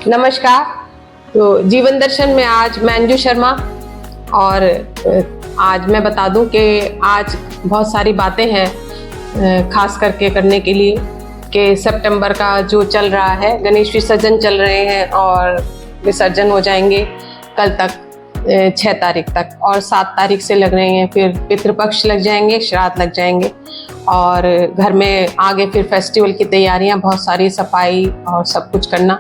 नमस्कार। तो जीवन दर्शन में आज मैं अंजू शर्मा और आज मैं बता दूं कि आज बहुत सारी बातें हैं खास करके करने के लिए कि सितंबर का जो चल रहा है, गणेश विसर्जन चल रहे हैं और विसर्जन हो जाएंगे कल तक 6 तारीख तक, और 7 तारीख से लग रहे हैं, फिर पितृपक्ष लग जाएंगे, श्राद्ध लग जाएंगे और घर में आगे फिर फेस्टिवल की तैयारियां, बहुत सारी सफाई और सब कुछ करना।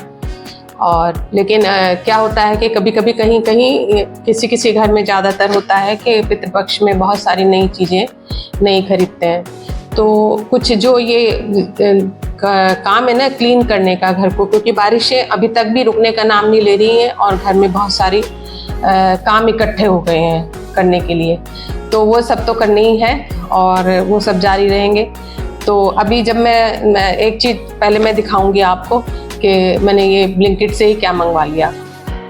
और लेकिन क्या होता है कि कभी कभी कहीं कहीं किसी किसी घर में ज़्यादातर होता है कि पितृपक्ष में बहुत सारी नई चीज़ें नहीं खरीदते हैं। तो कुछ जो ये काम है ना क्लीन करने का घर को, क्योंकि बारिशें अभी तक भी रुकने का नाम नहीं ले रही हैं और घर में बहुत सारी काम इकट्ठे हो गए हैं करने के लिए, तो वो सब तो करने ही है और वो सब जारी रहेंगे। तो अभी जब मैं एक चीज़ पहले मैं दिखाऊंगी आपको कि मैंने ये ब्लिंकिट से ही क्या मंगवा लिया,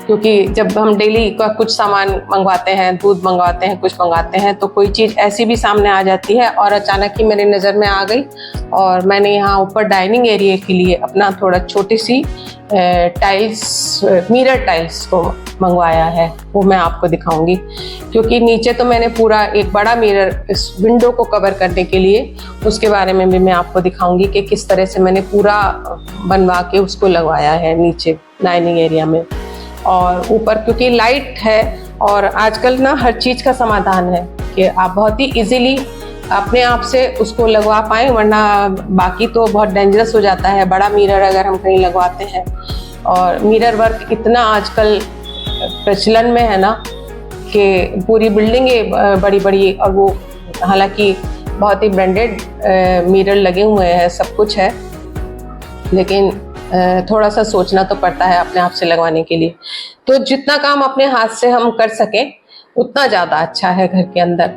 क्योंकि जब हम डेली का कुछ सामान मंगवाते हैं, दूध मंगवाते हैं, कुछ मंगवाते हैं, तो कोई चीज़ ऐसी भी सामने आ जाती है और अचानक ही मेरी नज़र में आ गई और मैंने यहाँ ऊपर डाइनिंग एरिया के लिए अपना थोड़ा छोटी सी टाइल्स, मिरर टाइल्स को मंगवाया है। वो मैं आपको दिखाऊंगी, क्योंकि नीचे तो मैंने पूरा एक बड़ा मिरर इस विंडो को कवर करने के लिए, उसके बारे में भी मैं आपको दिखाऊंगी कि किस तरह से मैंने पूरा बनवा के उसको लगवाया है नीचे डाइनिंग एरिया में। और ऊपर क्योंकि लाइट है और आजकल ना हर चीज़ का समाधान है कि आप बहुत ही इजीली अपने आप से उसको लगवा पाएँ, वरना बाकी तो बहुत डेंजरस हो जाता है बड़ा मिरर अगर हम कहीं लगवाते हैं। और मिरर वर्क इतना आजकल प्रचलन में है ना कि पूरी बिल्डिंगें बड़ी बड़ी, और वो हालांकि बहुत ही ब्रांडेड मिरर लगे हुए हैं, सब कुछ है, लेकिन थोड़ा सा सोचना तो पड़ता है अपने आप से लगवाने के लिए। तो जितना काम अपने हाथ से हम कर सकें उतना ज़्यादा अच्छा है घर के अंदर।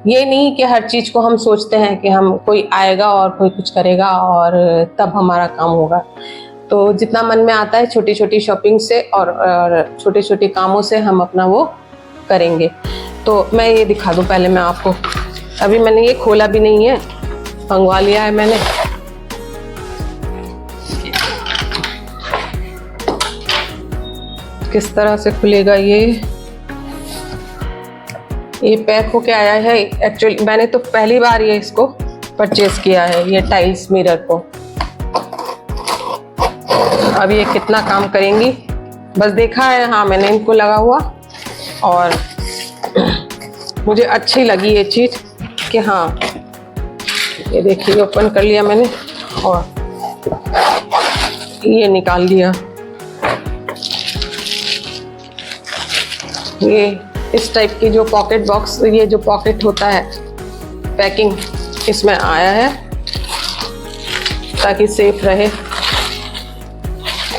ये नहीं कि हर चीज़ को हम सोचते हैं कि हम कोई आएगा और कोई कुछ करेगा और तब हमारा काम होगा। तो जितना मन में आता है छोटी छोटी शॉपिंग से और छोटे छोटे कामों से हम अपना वो करेंगे। तो मैं ये दिखा दूँ पहले मैं आपको, अभी मैंने ये खोला भी नहीं है, मंगवा लिया है मैंने। किस तरह से खुलेगा ये पैक होके आया है। एक्चुअली मैंने तो पहली बार ये इसको परचेज किया है, ये टाइल्स मिरर को। अब ये कितना काम करेंगी बस देखा है, हाँ मैंने इनको लगा हुआ और मुझे अच्छी लगी ये चीज़ कि हाँ, ये देखिए ओपन कर लिया मैंने और ये निकाल लिया। ये इस टाइप की जो पॉकेट बॉक्स, ये जो पॉकेट होता है पैकिंग, इसमें आया है ताकि सेफ रहे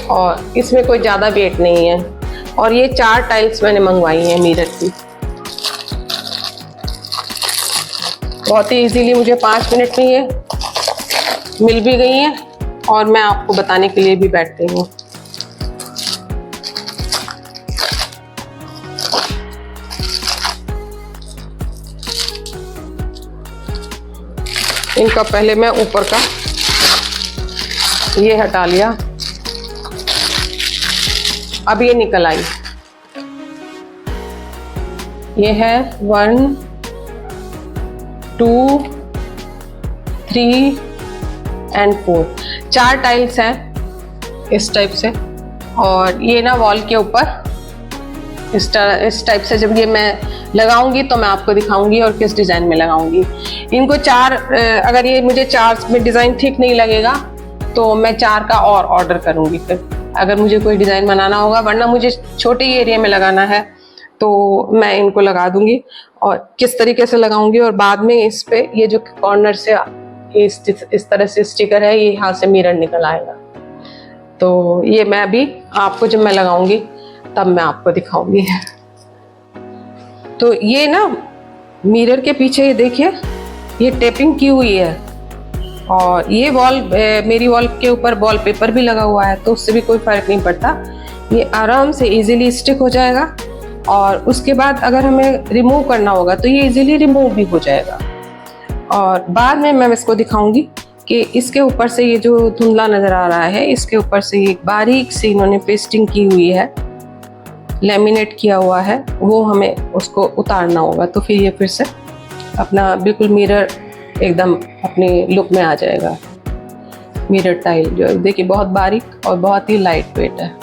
और इसमें कोई ज़्यादा वेट नहीं है। और ये 4 टाइल्स मैंने मंगवाई हैं मिरर की, बहुत ही इजीली मुझे 5 मिनट में ये मिल भी गई हैं और मैं आपको बताने के लिए भी बैठ गई हूँ। इनका पहले मैं ऊपर का ये हटा लिया, अब ये निकल आई। ये है 1 2 3 और 4, 4 टाइल्स हैं इस टाइप से। और ये ना वॉल के ऊपर इस टाइप से जब ये मैं लगाऊंगी तो मैं आपको दिखाऊंगी और किस डिज़ाइन में लगाऊंगी इनको। 4 अगर ये मुझे 4 में डिज़ाइन ठीक नहीं लगेगा तो मैं 4 का और ऑर्डर करूंगी फिर, अगर मुझे कोई डिज़ाइन बनाना होगा, वरना मुझे छोटे एरिया में लगाना है तो मैं इनको लगा दूंगी। और किस तरीके से लगाऊंगी और बाद में इस पे ये जो कॉर्नर से इस तरह से स्टिकर है, ये यहाँ से मिरर निकल आएगा। तो ये मैं अभी आपको जब मैं लगाऊंगी तब मैं आपको दिखाऊंगी। तो ये ना मिरर के पीछे ये देखिए, ये टेपिंग की हुई है और ये वॉल, मेरी वॉल के ऊपर वॉलपेपर भी लगा हुआ है, तो उससे भी कोई फर्क नहीं पड़ता, ये आराम से इजीली स्टिक हो जाएगा। और उसके बाद अगर हमें रिमूव करना होगा तो ये इजीली रिमूव भी हो जाएगा। और बाद में मैं इसको दिखाऊंगी कि इसके ऊपर से ये जो धुंधला नज़र आ रहा है, इसके ऊपर से एक बारीक सी इन्होंने पेस्टिंग की हुई है, लेमिनेट किया हुआ है, वो हमें उसको उतारना होगा। तो फिर ये फिर से अपना बिल्कुल मिरर एकदम अपने लुक में आ जाएगा। मिरर टाइल जो है देखिए बहुत बारीक और बहुत ही लाइट वेट है।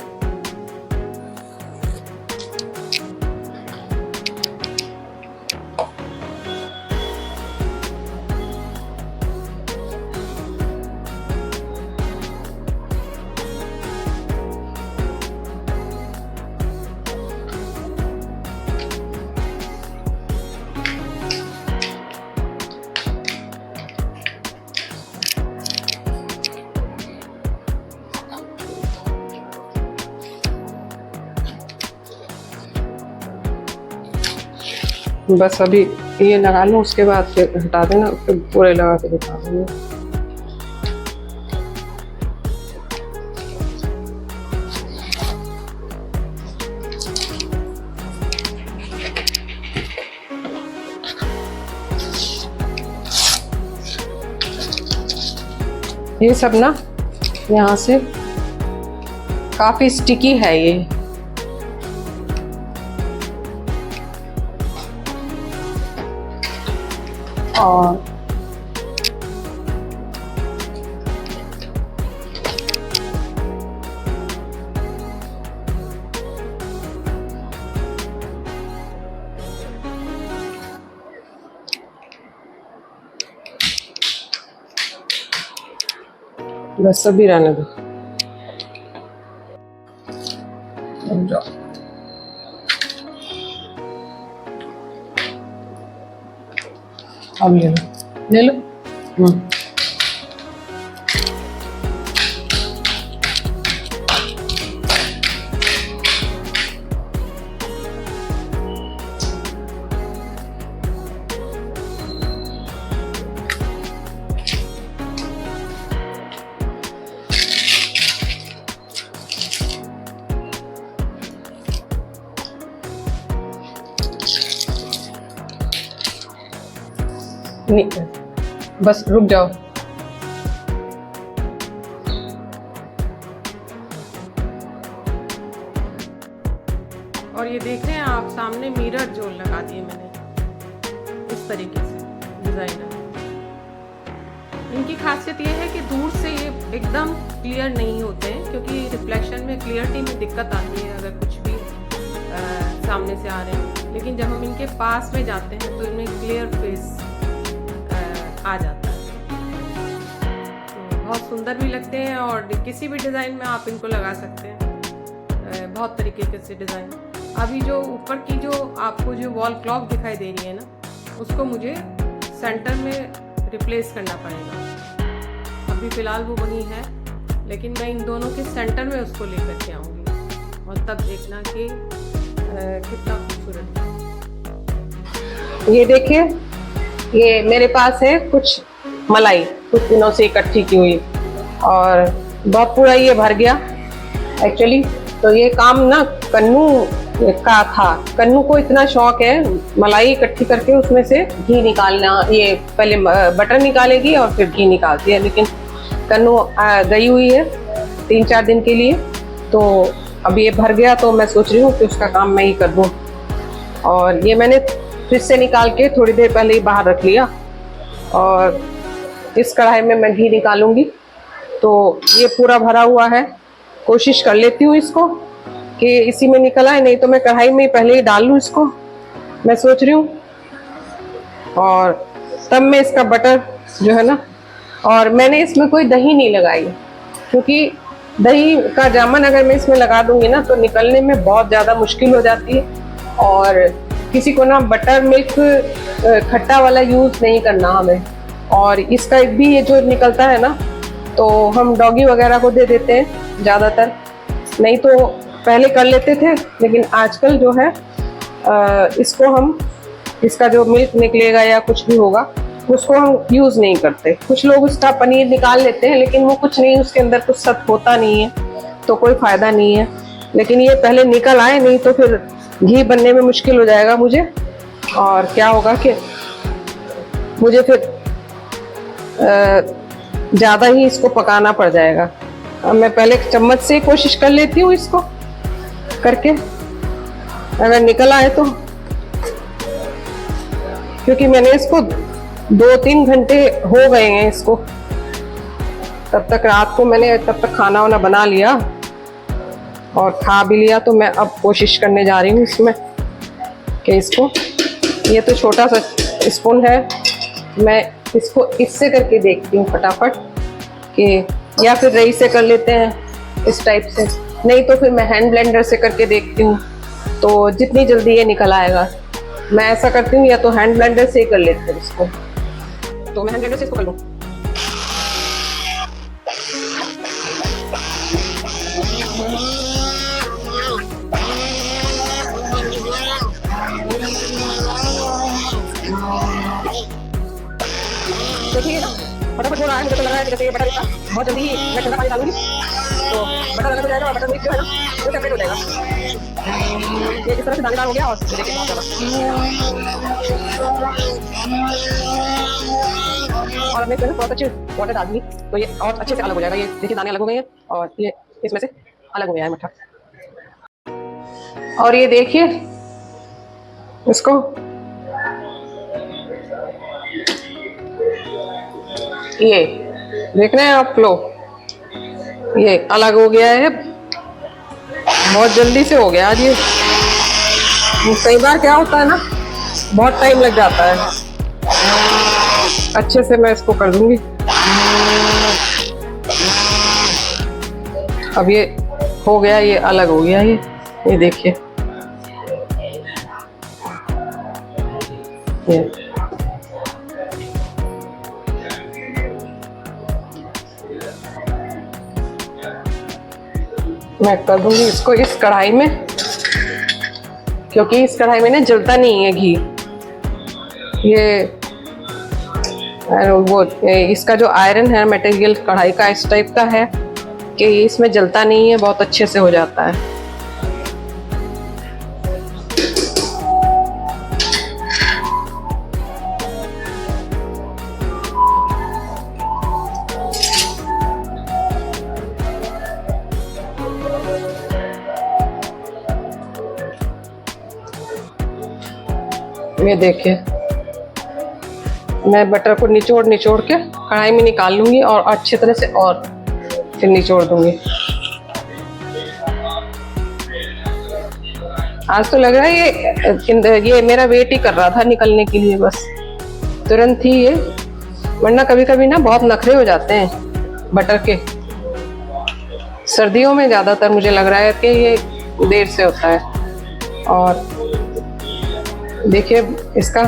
बस अभी ये लगा लूँ, उसके बाद फिर हटा देना, फिर पूरे लगा के दिखा दूँगी। ये सब ना यहाँ से काफ़ी स्टिकी है ये, और बस अभी रहने दो। अब ले लो। नहीं, बस रुक जाओ। और ये देख रहे हैं आप सामने मिरर जो लगा दिए मैंने इस तरीके से डिजाइनर। इनकी खासियत ये है कि दूर से ये एकदम क्लियर नहीं होते हैं, क्योंकि रिफ्लेक्शन में क्लियरिटी में दिक्कत आती है अगर कुछ भी सामने से आ रहे हैं। लेकिन जब हम इनके पास में जाते हैं तो इनमें क्लियर फेस आ जाता है, तो बहुत सुंदर भी लगते हैं। और किसी भी डिज़ाइन में आप इनको लगा सकते हैं, बहुत तरीके के से डिज़ाइन। अभी जो ऊपर की जो आपको जो वॉल क्लॉक दिखाई दे रही है ना, उसको मुझे सेंटर में रिप्लेस करना पड़ेगा। अभी फ़िलहाल वो वहीं है, लेकिन मैं इन दोनों के सेंटर में उसको लेकर के आऊँगी, और तब देखना कि कितना खूबसूरत है। ये देखिए, ये मेरे पास है कुछ मलाई, कुछ दिनों से इकट्ठी की हुई, और बहुत पूरा ये भर गया एक्चुअली। तो ये काम ना कन्नू का था। कन्नू को इतना शौक है मलाई इकट्ठी करके उसमें से घी निकालना। ये पहले बटर निकालेगी और फिर घी निकालती है, लेकिन कन्नू गई हुई है 3-4 दिन के लिए, तो अब ये भर गया, तो मैं सोच रही हूँ कि उसका काम मैं ही कर दूँ। और ये मैंने फ्रिज से निकाल के थोड़ी देर पहले ही बाहर रख लिया, और इस कढ़ाई में मैं घी निकालूंगी। तो ये पूरा भरा हुआ है, कोशिश कर लेती हूँ इसको कि इसी में निकल आए, नहीं तो मैं कढ़ाई में पहले ही डाल लूँ इसको, मैं सोच रही हूँ। और तब मैं इसका बटर जो है ना, और मैंने इसमें कोई दही नहीं लगाई, क्योंकि दही का जामन अगर मैं इसमें लगा दूंगी ना तो निकलने में बहुत ज़्यादा मुश्किल हो जाती है। और किसी को ना बटर मिल्क खट्टा वाला यूज़ नहीं करना हमें। और इसका एक भी ये जो निकलता है ना, तो हम डॉगी वगैरह को दे देते हैं ज़्यादातर, नहीं तो पहले कर लेते थे, लेकिन आजकल जो है इसको हम, इसका जो मिल्क निकलेगा या कुछ भी होगा उसको हम यूज़ नहीं करते। कुछ लोग उसका पनीर निकाल लेते हैं, लेकिन वो कुछ नहीं, उसके अंदर कुछ सत होता नहीं है, तो कोई फ़ायदा नहीं है। लेकिन ये पहले निकल आए, नहीं तो फिर घी बनने में मुश्किल हो जाएगा मुझे। और क्या होगा कि मुझे फिर ज़्यादा ही इसको पकाना पड़ जाएगा। अब मैं पहले चम्मच से कोशिश कर लेती हूँ इसको करके, अगर निकल आए तो, क्योंकि मैंने इसको 2-3 घंटे हो गए हैं इसको। तब तक रात को मैंने तब तक खाना वाना बना लिया और खा भी लिया, तो मैं अब कोशिश करने जा रही हूँ इसमें कि इसको, ये तो छोटा सा स्पून है, मैं इसको इससे करके देखती हूँ फटाफट कि, या फिर रई से कर लेते हैं इस टाइप से, नहीं तो फिर मैं हैंड ब्लेंडर से करके देखती हूँ, तो जितनी जल्दी ये निकल आएगा। मैं ऐसा करती हूँ, या तो हैंड ब्लेंडर से ही कर लेते हैं इसको, तो मैं हैंड ब्लेंडर से इसको कर लूँ। देखिए फटाफट हो रहा है, मुझे तो लग रहा है कि जैसे ये बटर का बहुत जल्दी ही मैं ठंडा पानी डालूंगी तो बटर अलग हो जाएगा और बटर मिल्क जो है ना वो सेपरेट हो जाएगा। ये इस तरह से दानेदार हो गया और ये देखिए बहुत ज़्यादा, और मैं इसमें थोड़ा सा वाटर डाल दूँगी तो ये और अच्छे से अलग हो जाएगा। ये देखिए दाने अलग हो गए हैं और ये इसमें से अलग हो गया है मट्ठा। और ये देखिए इसको, ये देख रहे हैं आप लोग, ये अलग हो गया है, बहुत जल्दी से हो गया आज ये। कई बार क्या होता है ना, बहुत टाइम लग जाता है। अच्छे से मैं इसको कर दूंगी। अब ये हो गया, ये अलग हो गया, ये देखिए, ये मैं कर दूंगी इसको इस कढ़ाई में, क्योंकि इस कढ़ाई में ना जलता नहीं है घी। ये वो इसका जो आयरन है मटेरियल कढ़ाई का इस टाइप का है कि इसमें जलता नहीं है, बहुत अच्छे से हो जाता है। ये देखिए, मैं बटर को निचोड़ के कढ़ाई में निकाल लूंगी और अच्छी तरह से और फिर निचोड़ दूंगी। आज तो लग रहा है ये मेरा वेट ही कर रहा था निकलने के लिए, बस तुरंत ही ये, वरना कभी कभी ना बहुत नखरे हो जाते हैं बटर के। सर्दियों में ज़्यादातर मुझे लग रहा है कि ये देर से होता है। और देखिए इसका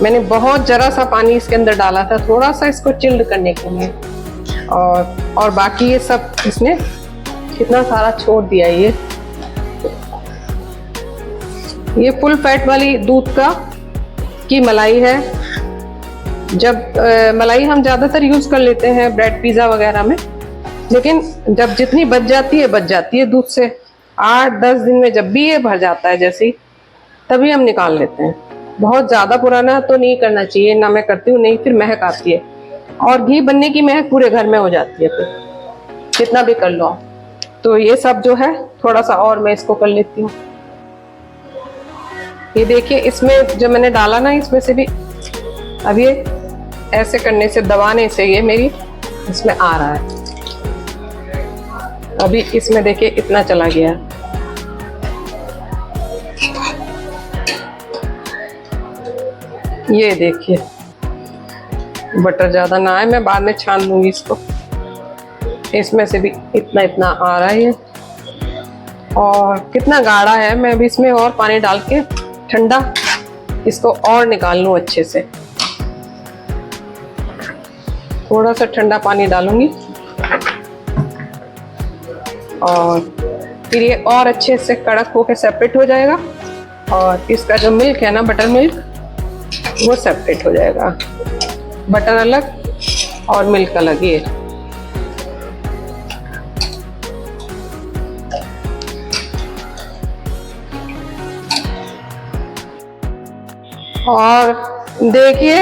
मैंने बहुत जरा सा पानी इसके अंदर डाला था, थोड़ा सा इसको चिल्ड करने के लिए, और बाकी ये सब इसने कितना सारा छोड़ दिया। ये फुल फैट वाली दूध की मलाई है। जब मलाई हम ज़्यादातर यूज़ कर लेते हैं ब्रेड पिज़्ज़ा वगैरह में, लेकिन जब जितनी बच जाती है दूध से, 8-10 दिन में जब भी ये भर जाता है जैसे ही, तभी हम निकाल लेते हैं। बहुत ज़्यादा पुराना तो नहीं करना चाहिए, ना मैं करती हूँ, नहीं फिर महक आती है, और घी बनने की महक पूरे घर में हो जाती है, फिर कितना भी कर लो। तो ये सब जो है थोड़ा सा और मैं इसको कर लेती हूँ। ये देखिए, इसमें जो मैंने डाला ना, इसमें से भी अब ये ऐसे करने से, दबाने से ये मेरी इसमें आ रहा है। अभी इसमें देखिए इतना चला गया। ये देखिए बटर ज़्यादा ना आए, मैं बाद में छान लूँगी इसको। इसमें से भी इतना इतना आ रहा है ये, और कितना गाढ़ा है। मैं अभी इसमें और पानी डाल के ठंडा इसको और निकाल लूँ अच्छे से। थोड़ा सा ठंडा पानी डालूँगी और फिर ये और अच्छे से कड़क होकर सेपरेट हो जाएगा, और इसका जो मिल्क है ना, बटर मिल्क, वो सेपरेट हो जाएगा। बटर अलग और मिल्क अलग। ये और देखिए,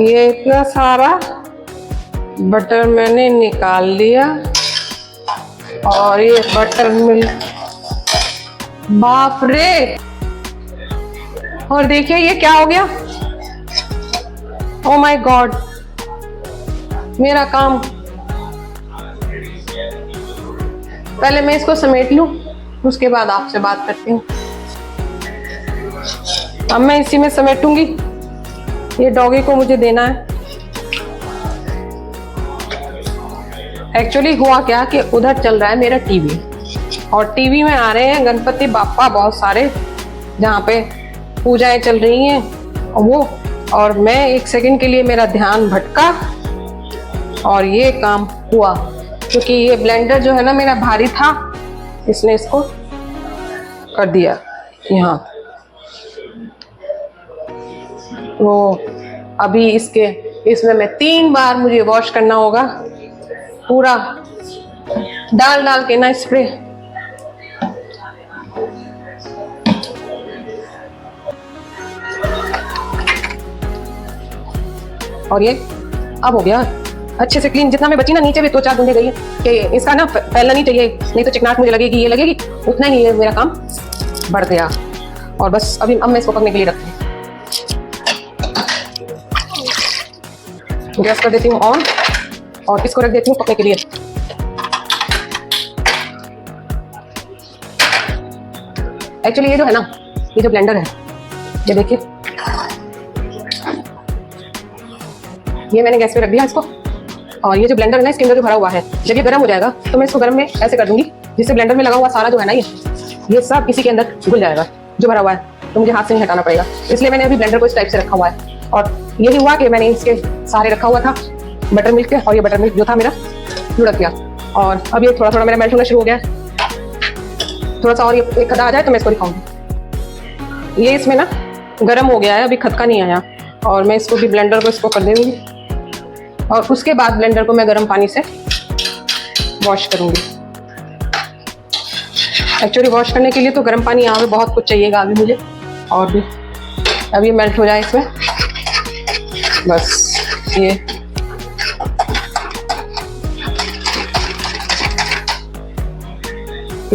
ये इतना सारा बटर मैंने निकाल लिया और ये बटर मिल्क, बाप रे। और देखिए ये क्या हो गया, ओ माय गॉड, मेरा काम। पहले मैं इसको समेट लूं, उसके बाद आपसे बात करती हूँ। अब मैं इसी में समेटूंगी, ये डॉगी को मुझे देना है। एक्चुअली हुआ क्या कि उधर चल रहा है मेरा टीवी, और टीवी में आ रहे हैं गणपति बाप्पा बहुत सारे, जहाँ पे पूजाएं चल रही हैं वो, और मैं एक सेकंड के लिए मेरा ध्यान भटका और ये काम हुआ। क्योंकि ये ब्लेंडर जो है ना मेरा भारी था, इसने इसको कर दिया यहाँ। तो अभी इसमें मैं 3 बार मुझे वॉश करना होगा, पूरा डाल डाल के ना स्प्रे। और ये अब हो गया अच्छे से क्लीन। जितना मैं बची ना, नीचे भी 2-4 बूंदे गई है कि इसका ना फैलना नहीं चाहिए, नहीं तो चिकनाहट मुझे लगेगी, ये लगेगी, उतना ही ये मेरा काम बढ़ गया। और बस अब मैं इसको पकने के लिए रखती हूँ। गैस कर देती हूँ ऑन और इसको रख देती हूँ पकने के लिए। एक्चुअली ये जो है ना, ये जो ब्लेंडर है, ये देखिए, ये मैंने गैस पे रख दिया इसको। और ये जो ब्लेंडर है ना, इसके अंदर जो भरा हुआ है, जब ये गर्म हो जाएगा तो मैं इसको गर्म में ऐसे कर दूंगी, जिससे ब्लेंडर में लगा हुआ सारा जो है ना, ये सब इसी के अंदर घुल जाएगा जो भरा हुआ है, तो मुझे हाथ से नहीं हटाना पड़ेगा। इसलिए मैंने अभी ब्लेंडर को इस टाइप से रखा हुआ है। और यही हुआ कि मैंने इसके सारे रखा हुआ था बटर मिल्क के, और ये बटर मिल्क जो था मेरा लुढ़क गया। और अब ये थोड़ा थोड़ा मेरा मेल्ट होना शुरू हो गया है। थोड़ा सा और ये एक खदा आ जाए तो मैं इसको दिखाऊंगी। ये इसमें ना गर्म हो गया है, अभी खदका नहीं आया। और मैं इसको भी ब्लेंडर को इसको कर देंगी, और उसके बाद ब्लेंडर को मैं गर्म पानी से वॉश करूंगी। एक्चुअली वॉश करने के लिए तो गर्म पानी यहाँ पे बहुत कुछ चाहिएगा अभी मुझे। और भी अब ये मेल्ट हो जाए इसमें, बस ये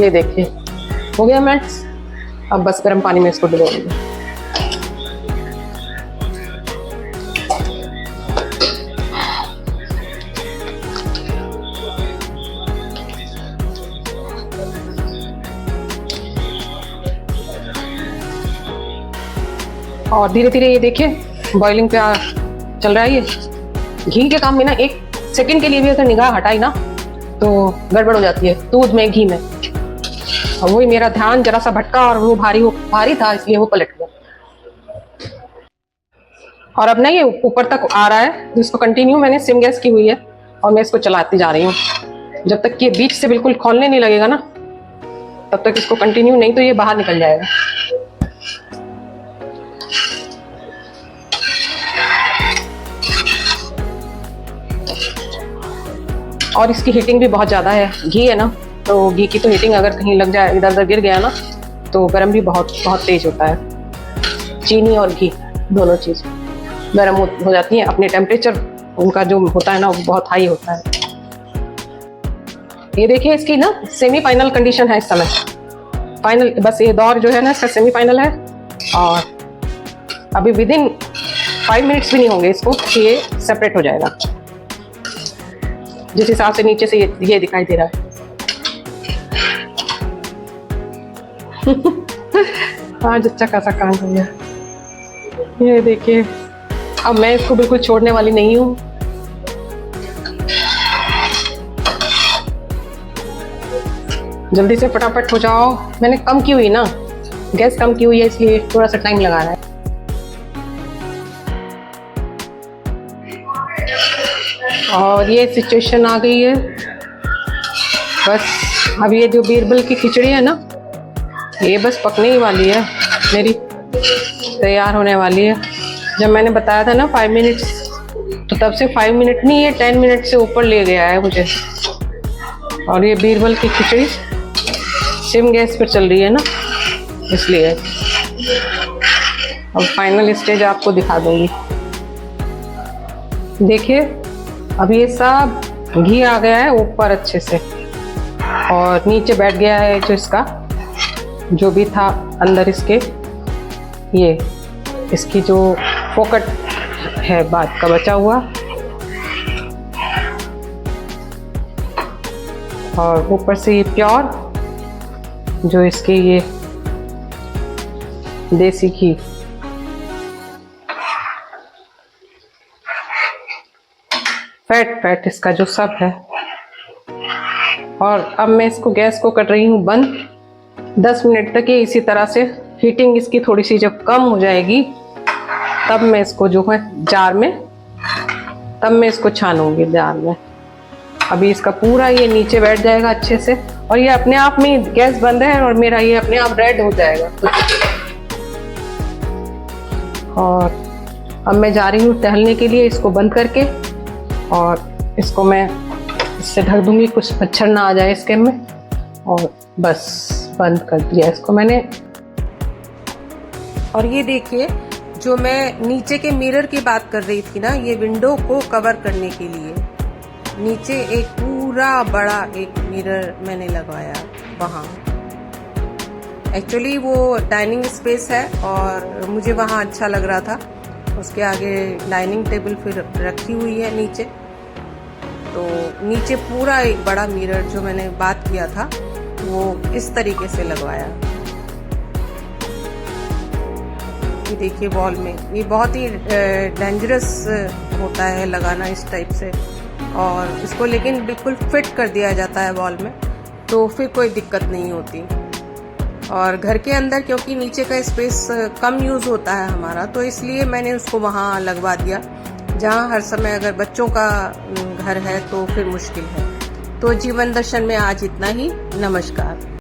देखिए हो गया मेल्ट। अब बस गर्म पानी में इसको डुबो दूंगी। और धीरे धीरे ये देखिए बॉइलिंग पे चल रहा है। ये घी के काम में ना 1 सेकंड के लिए भी अगर निगाह हटाई ना तो गड़बड़ हो जाती है दूध में, घी में। और वही मेरा ध्यान जरा सा भटका और वो भारी था, इसलिए वो पलट गया। और अब ना ये ऊपर तक आ रहा है, जिसको कंटिन्यू मैंने सिम गैस की हुई है और मैं इसको चलाती जा रही हूँ जब तक कि ये बीच से बिल्कुल खोलने नहीं लगेगा ना, तब तक इसको कंटिन्यू, नहीं तो ये बाहर निकल जाएगा। और इसकी हीटिंग भी बहुत ज़्यादा है, घी है ना, तो घी की तो हीटिंग अगर कहीं लग जाए, इधर उधर गिर गया ना, तो गर्म भी बहुत तेज होता है। चीनी और घी दोनों चीज़ गर्म हो जाती हैं, अपने टेम्परेचर उनका जो होता है ना वो बहुत हाई होता है। ये देखिए इसकी ना सेमीफाइनल कंडीशन है इस समय, फाइनल बस ये दौर जो है ना इसका सेमीफाइनल है। और अभी विदिन 5 मिनट्स भी नहीं होंगे इसको कि ये सेपरेट हो जाएगा, जिस हिसाब से नीचे से ये दिखाई दे रहा है। आज अच्छा खासा काम हो गया। ये देखिए अब मैं इसको बिल्कुल छोड़ने वाली नहीं हूँ। जल्दी से फटाफट हो जाओ। मैंने कम की हुई ना, गैस कम की हुई है, इसलिए थोड़ा सा टाइम लगा रहा है। और ये सिचुएशन आ गई है। बस अब ये जो बीरबल की खिचड़ी है ना, ये बस पकने ही वाली है, मेरी तैयार होने वाली है। जब मैंने बताया था ना 5 मिनट्स, तो तब से 5 मिनट नहीं, ये 10 मिनट से ऊपर ले गया है मुझे। और ये बीरबल की खिचड़ी सिम गैस पर चल रही है ना, इसलिए। अब फाइनल स्टेज आपको दिखा दूंगी। देखिए अब ये सब घी आ गया है ऊपर अच्छे से, और नीचे बैठ गया है जो इसका जो भी था अंदर इसके, ये इसकी जो फोकट है बाद का बचा हुआ, और ऊपर से ये प्योर जो इसके ये देसी घी। फैट इसका जो सब है। और अब मैं इसको गैस को कर रही हूँ बंद। 10 मिनट तक ये इसी तरह से हीटिंग इसकी थोड़ी सी जब कम हो जाएगी तब मैं इसको जो है जार में, तब मैं इसको छानूंगी जार में। अभी इसका पूरा ये नीचे बैठ जाएगा अच्छे से, और ये अपने आप में गैस बंद है और मेरा ये अपने आप रेड हो जाएगा। और अब मैं जा रही हूँ टहलने के लिए इसको बंद करके, और इसको मैं इससे ढक दूंगी कुछ मच्छर ना आ जाए इसके में, और बस बंद कर दिया इसको मैंने। और ये देखिए जो मैं नीचे के मिरर की बात कर रही थी ना, ये विंडो को कवर करने के लिए नीचे एक पूरा बड़ा एक मिरर मैंने लगवाया वहाँ। एक्चुअली वो डाइनिंग स्पेस है और मुझे वहाँ अच्छा लग रहा था, उसके आगे डाइनिंग टेबल फिर रखी हुई है नीचे, तो नीचे पूरा एक बड़ा मिरर जो मैंने बात किया था वो इस तरीके से लगवाया। ये देखिए वॉल में, ये बहुत ही डेंजरस होता है लगाना इस टाइप से, और इसको लेकिन बिल्कुल फिट कर दिया जाता है वॉल में, तो फिर कोई दिक्कत नहीं होती। और घर के अंदर क्योंकि नीचे का स्पेस कम यूज़ होता है हमारा, तो इसलिए मैंने उसको वहाँ लगवा दिया जहाँ हर समय अगर बच्चों का घर है तो फिर मुश्किल है। तो जीवन दर्शन में आज इतना ही। नमस्कार।